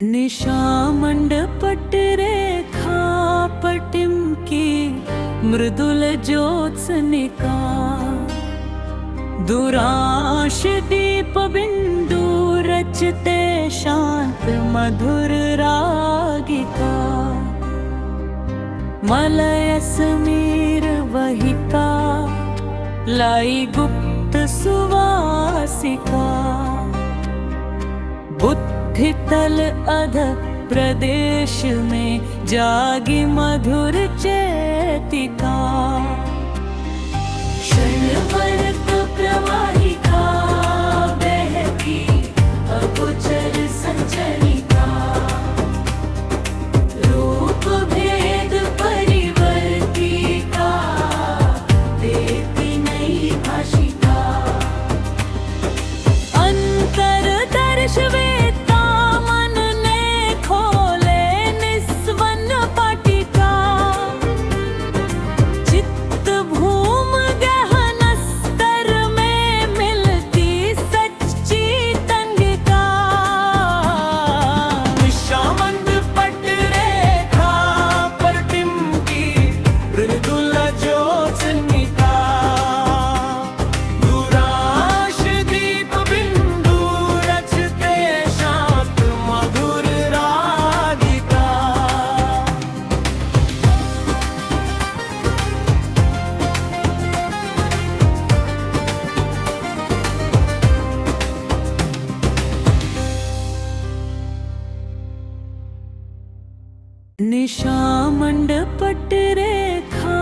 निशामंडपट रेखा पटिम की मृदुल ज्योत्सनिका दुराश दीप बिंदु रचते शांत मधुर रागिका मलय समीर वहिका लाई गुप्त सुवासिका बुद्धितल अध प्रदेश में जागी मधुर चेतिका क्षणवर्त प्रवाहिका बहती अगोचर संचरिका रूप भेद परिवर्तिका देती नई भाषिका अंतर दर्श निशामंडपट रेखा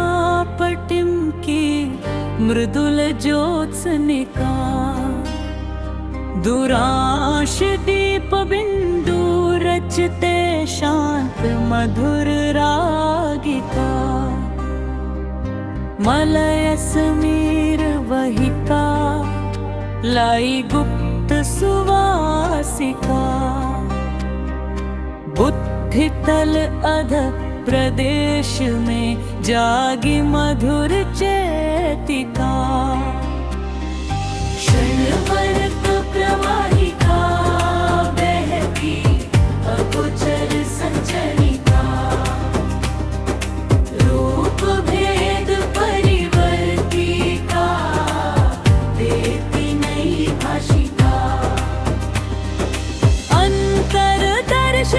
पटिम की मृदुल ज्योत्सनिका दुराश दीप बिंदु रचते शांत मधुर रागिका मलय समीर वहिका लाई गुप्त सुवासिका बुद्धितल अध प्रदेश में जागी मधुर चेतिका क्षणवर्त प्रवाहिका बहती अगोचर संचरिका रूप भेद परिवर्तिका देती नई भाषिका अंतर दर्श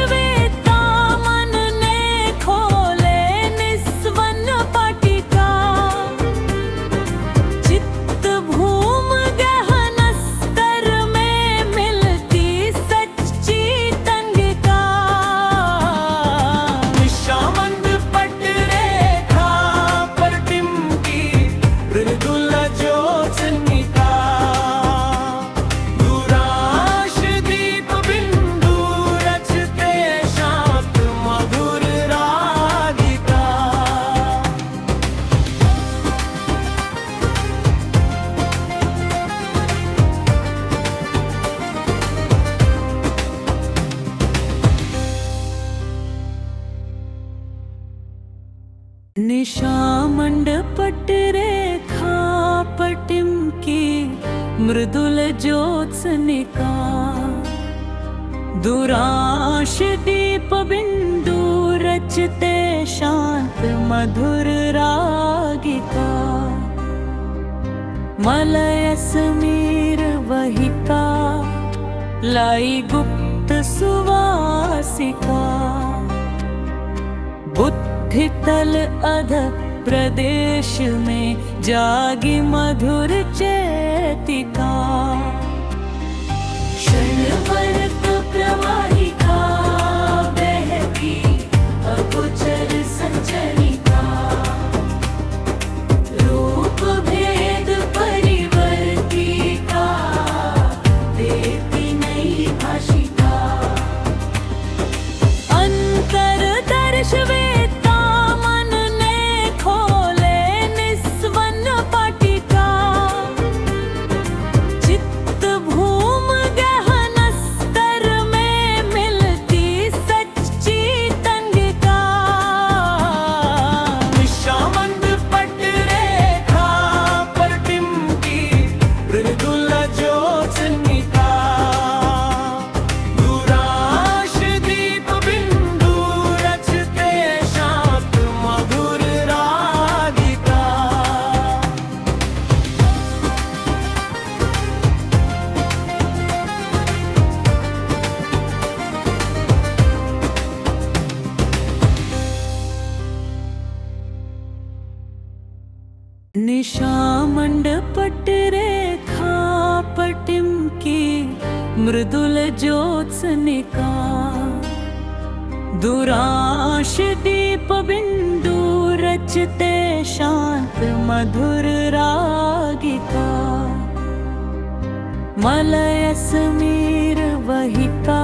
निशामंडपट रेखा पटिम की मृदुल ज्योत्सनिका दुराश दीप बिंदु रचते शांत मधुर रागिका मलय समीर वहिका लाई गुप्त सुवासिका बुद्धितल अध प्रदेश में जागी मधुर चेतिका क्षणवर्त प्रवाहिका बहती अगोचर संचरिका रूप भेद परिवर्तिका देती नई भाषिका अंतर दर्श निशामंडपट रेखा पटिम की मृदुल ज्योत्सनिका दुराश दीप बिंदु रचते शांत मधुर रागिका मलय समीर वहिका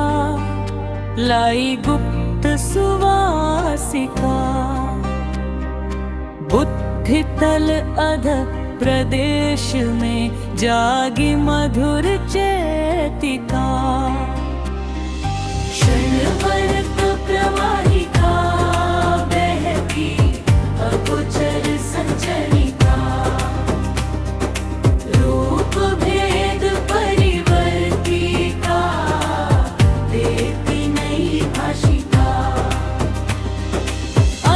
लाई गुप्त सुवासिका बुद्धितल अध प्रदेश में जागी मधुर चेतिका क्षणवर्त प्रवाहिका बहती अगोचर संचरिका रूप भेद परिवर्तिका देती नई भाषिका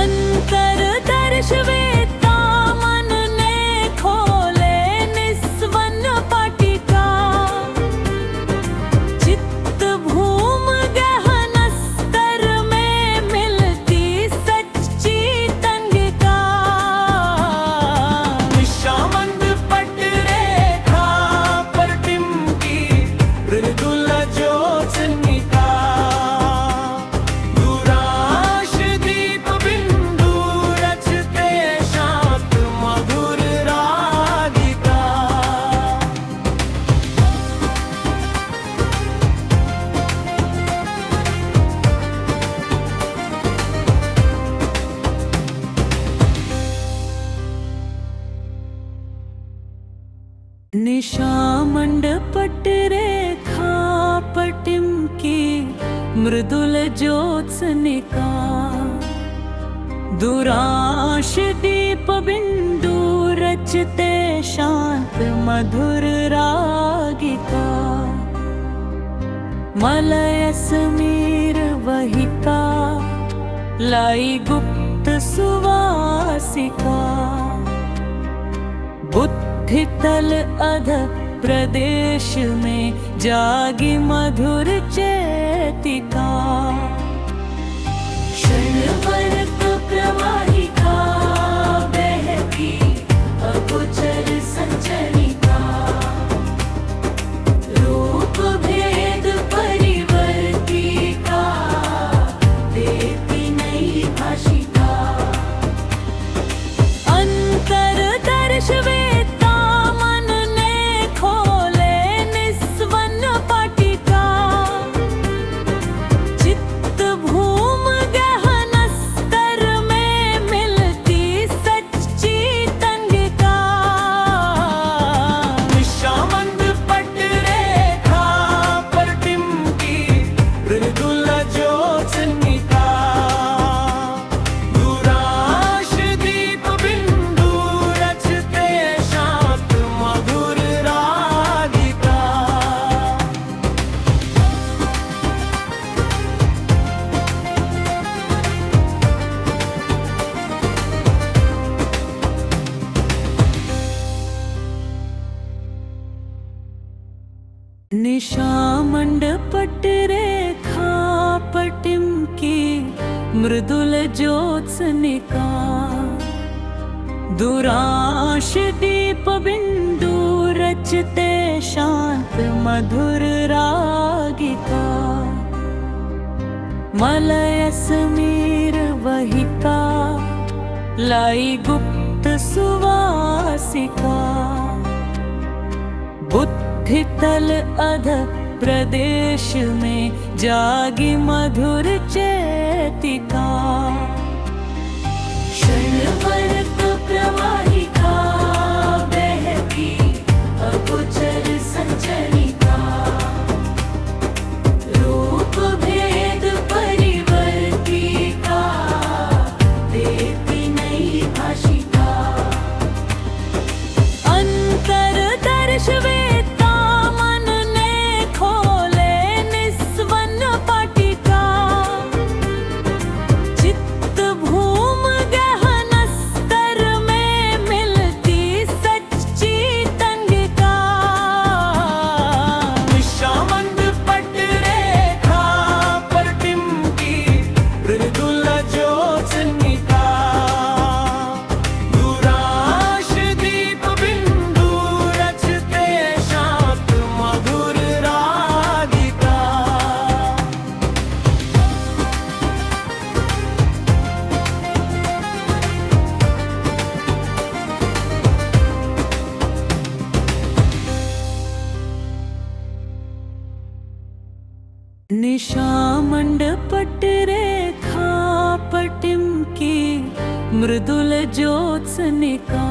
अंतर दर्श वेता मन ने खोले निस्वन पाटिका चित्त भूम गहन स्तर में मिलती सच्ची तंगिका निशामंडपट रेखा पर टिमकी मृदुल ज्योत्सनिका दुराश दीप बिंदु रचते शांत मधुर रागिका निशामंडपट रेखा पटिम की मृदुल ज्योत्सनिका दुराश दीप बिंदु रचते शांत मधुर रागिका मलय समीर वहिका लाई गुप्त सुवासिका बुद्धितल अध प्रदेश में जागी मधुर चेतिका क्षणवर्त प्रवाहिका बहती अगोचर संचरिका रूप भेद परिवर्तिका देती नई भाषिका अंतर दर्श वेता मन ने खोले निस्वन पाटिका चित्त भूम गहन स्तर में मिलती सच्ची तंगिका निशामंडपट रेखा पर टिमकी मृदुल ज्योत्सनिका दुराश दीप बिंदु रचते शांत मधुर रागिका निशामंडपट रेखा पटिम की मृदुल ज्योत्सनिका दुराश दीप बिंदु रचते शांत मधुर रागिका मलय समीर वहिका लाई गुप्त सुवासिका बुद्धितल अध प्रदेश में जागी मधुर चेतिका क्षणवर्त प्रवाहिका बहती अगोचर संचरिका रूप भेद परिवर्तिका देती नई भाषिका अंतर दर्श वेता मन ने खोले निस्वन पाटिका चित्त भूम गहन स्तर में मृदुल ज्योत्सनिका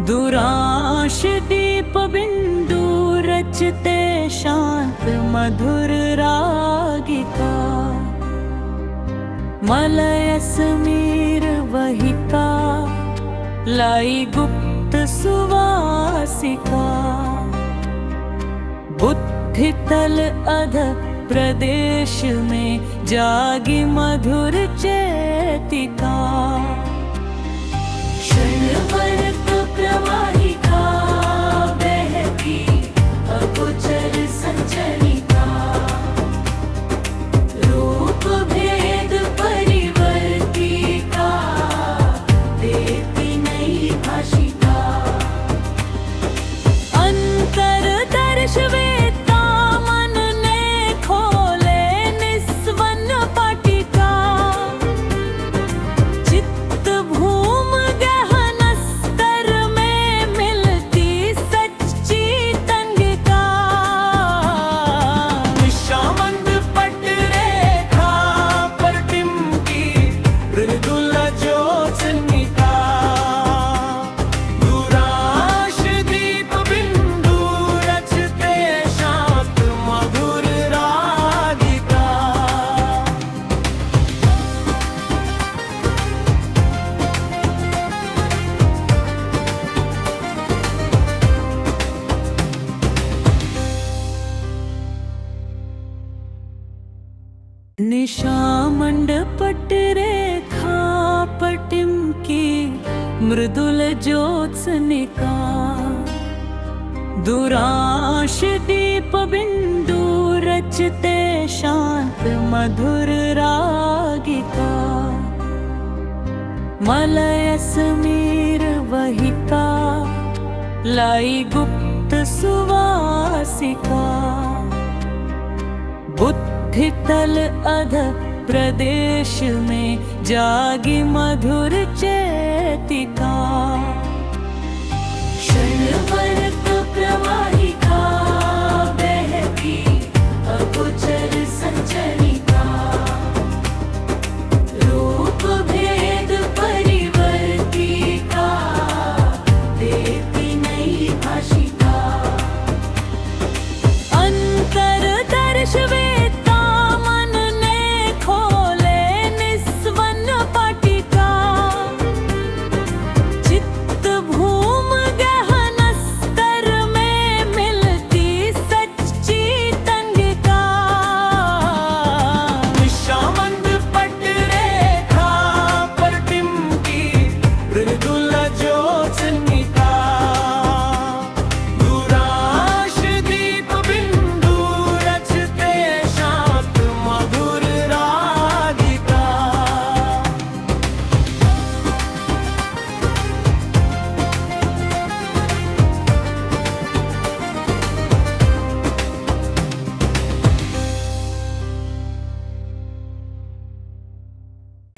दुराश दीप बिंदु रचते शांत मधुर रागिका मलय समीर वहिका लाई गुप्त सुवासिका बुद्धि तल अध प्रदेश में जागी मधुर चेतिका क्षणवर्त प्रवाहिका बहती अगोचर संचरिका रूप भेद परिवर्तिका देती नई भाषिका अंतर दर्श वेता मन ने खोले निस्वन पाटिका चित्त भूम गहन स्तर में मिलती सच्ची तंगिका निशामंद पट रेखा पर टिमकी मृदुल ज्योत्सनिका दुराश दीप बिंदु रचते शांत मधुर रागिका निशामंड पट रेखा पटिम की मृदुल ज्योत्सनिका दुराश दीप बिंदु रचते शांत मधुर रागिका मलय समीर वहिका लाई गुप्त सुवासिका बुद्धि तल अध प्रदेश में जागी मधुर चेतिका क्षणवर्त प्रवाहिका बहती अगोचर संचरिका रूप भेद परिवर्तिका देती नई भाषिका अंतर दर्श वेता मन ने खोले निस्वन पाटिका चित्त भूम गहन स्तर में मिलती सच्ची तंगिका निशामंद पट रेखा पर टिमकी मृदुल ज्योत्सनिका दुराश दीप बिंदु रचते शांत मधुर रागिका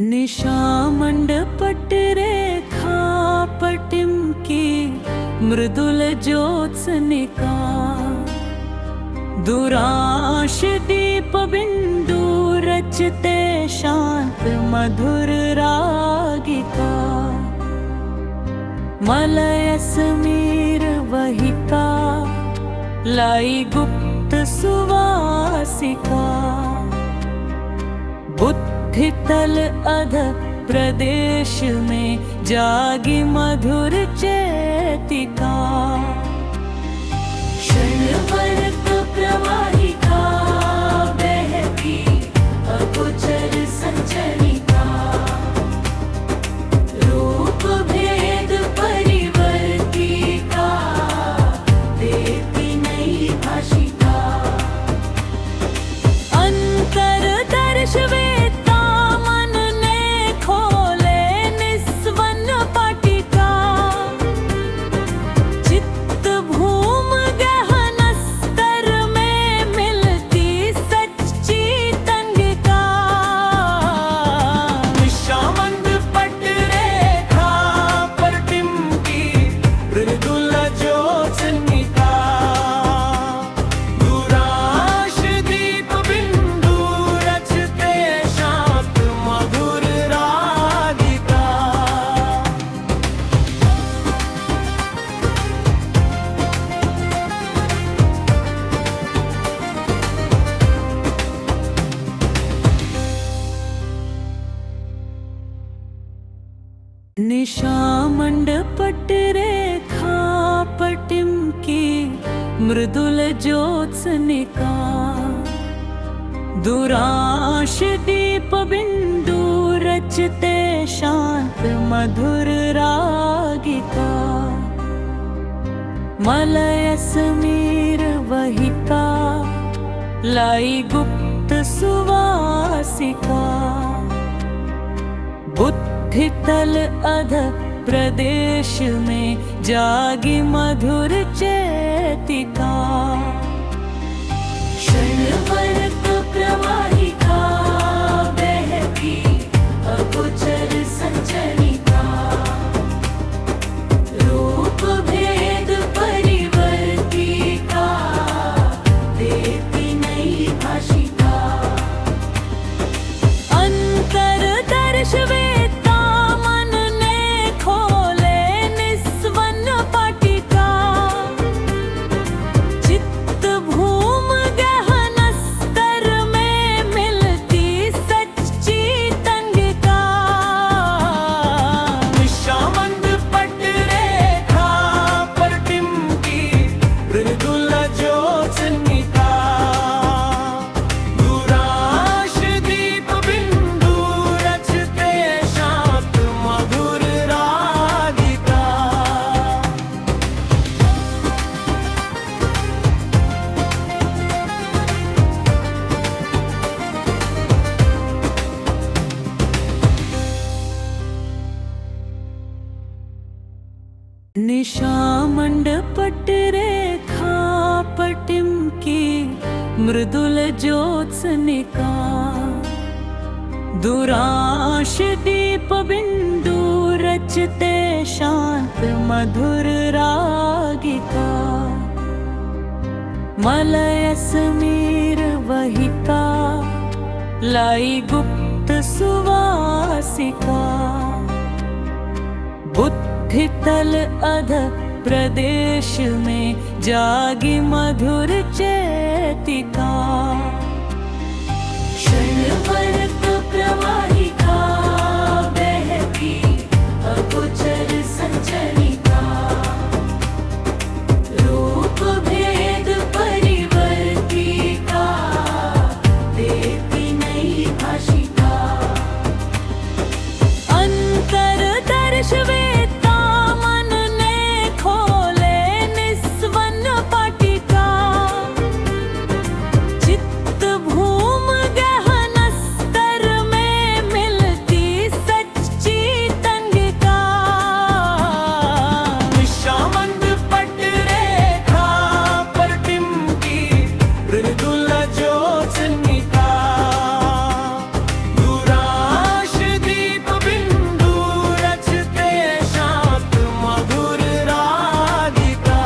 निशामंड पट रेखा पटिम की मृदुल ज्योत्सनिका दुराश दीप बिंदु रचते शांत मधुर रागिका मलय समीर वहिका लाई गुप्त सुवासिका बुद्धि तल अध प्रदेश में जागी मधुर चेतिका क्षणवर्त प्रवाहिका बहती अगोचर संचरिका रूप भेद परिवर्तिका देती नई भाषिका अंतर दर्श वेता मन ने खोले निस्वन पाटिका चित्त भूम गहन स्तर में मिलती सच्ची तंगिका निशा मंडपट रेखा पटिम की मृदुल ज्योत्सनिका दुराश दीप बिंदु रचते शांत मधुर रागिका मलय समीर वहिका लाई गुप्त सुवासिका बुद्धि तल अध प्रदेश में जागी मधुर चेतिका क्षणवर्त प्रवाहिका बहती अगोचर संचरिका रूप भेद परिवर्तिका देती नई भाषिका अंतर दर्श वेता मन ने खोले निस्वन पाटिका चित्त भूम गहन स्तर में मिलती सच्ची तंगिका निशामंद पट रेखा पर टिमकी मृदुल ज्योत्सनिका दुराश दीप बिंदु रचते शांत मधुर रागिका निशा मंडपट रेखा पटिम की मृदुल ज्योत्सनिका दुराश दीप बिंदु रचते शांत मधुर रागिका मलय समीर वहिका लाई गुप्त सुवासिका बुद्धि तल अध प्रदेश में जागी मधुर चेतिका क्षणवर्त प्रवाहिका बहती अगोचर संचरिका रूप भेद परिवर्तिका देती नई भाषिका अंतर दर्श वेता मन ने खोले निस्वन पाटिका चित्त भूम गहन स्तर में मिलती सच्ची तंगिका निशामंद पट रेखा पर टिमकी मृदुल ज्योत्सनिका दुराश दीप बिंदु रचते शांत मधुर रागिका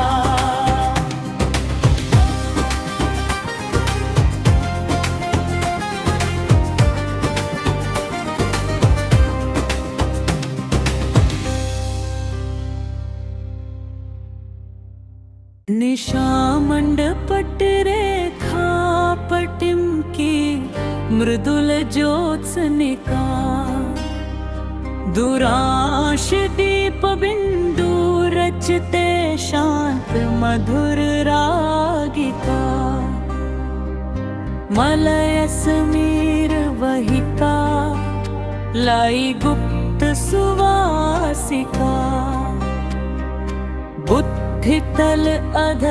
निशा मंडपट रेखा पटिम की मृदुल ज्योत्सनिका दुराश दीप बिंदु रचते शांत मधुर रागिका मलय समीर वहिका लाई गुप्त सुवासिका बुद्धि तल अध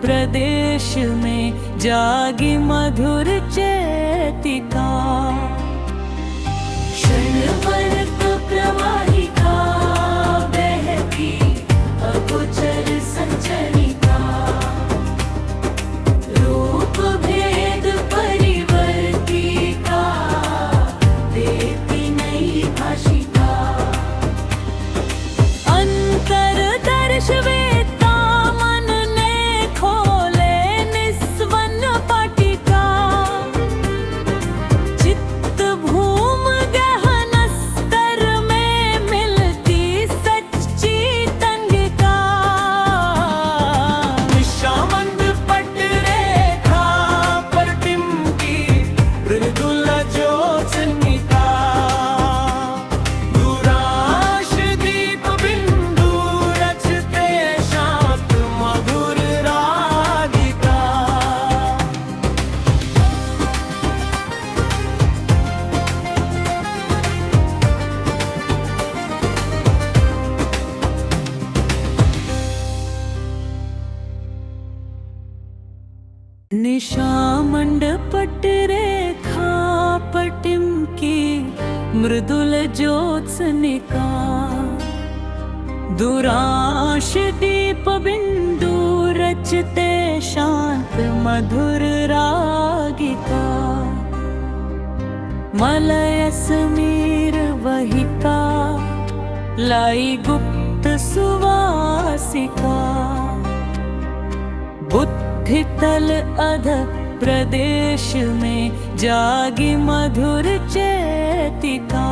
प्रदेश में जागी मधुर चेतिका क्षणवर्त प्रवाहिका बहती अगोचर संचरिका रूप भेद परिवर्तिका देती नई भाषिका अंतर दर्श वेता मन ने खोले निस्वन पाटिका मृदुल ज्योत्सनिका दुराश दीप बिंदु रचते शांत मधुर रागिका मलय समीर वहिका लाई गुप्त सुवासिका बुद्धि तल अध प्रदेश में जागी मधुर चेतिका